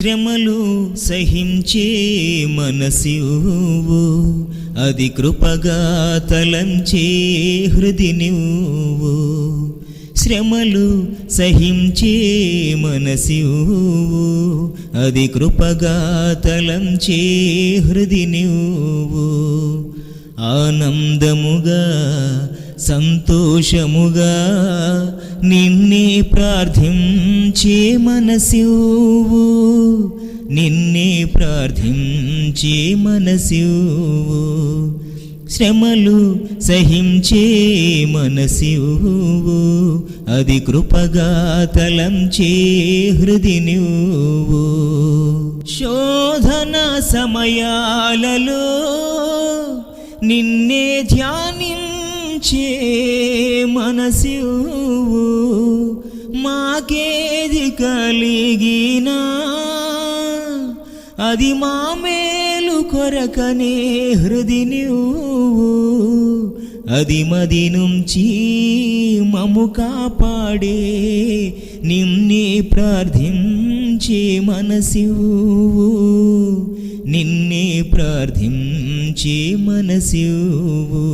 శ్రమలు సహించే మనసివ్వు, అది కృపగా తలంచే హృది నువ్వు. శ్రమలు సహించే మనసివ్వు, అది కృపగా తలంచే హృది నువ్వు. ఆనందముగా సంతోషముగా నిన్నే ప్రార్థించే మనసివ్వు, నిన్నే ప్రార్థించే మనసివ్వు. శ్రమలు సహించే మనసివ్వు, అది కృపగా తలంచే హృది నువ్వు. శోధన సమయాలలో నిన్నే ధ్యానించే మనసివ్వు, మాకేది కలిగినా అది మా మేలు కొరకనే హృది నువ్వు. అది మది నుంచి మము కాపాడే నిన్నే ప్రార్థించే మనసివ్వు, నిన్నే ప్రార్థించే మనసివ్వు.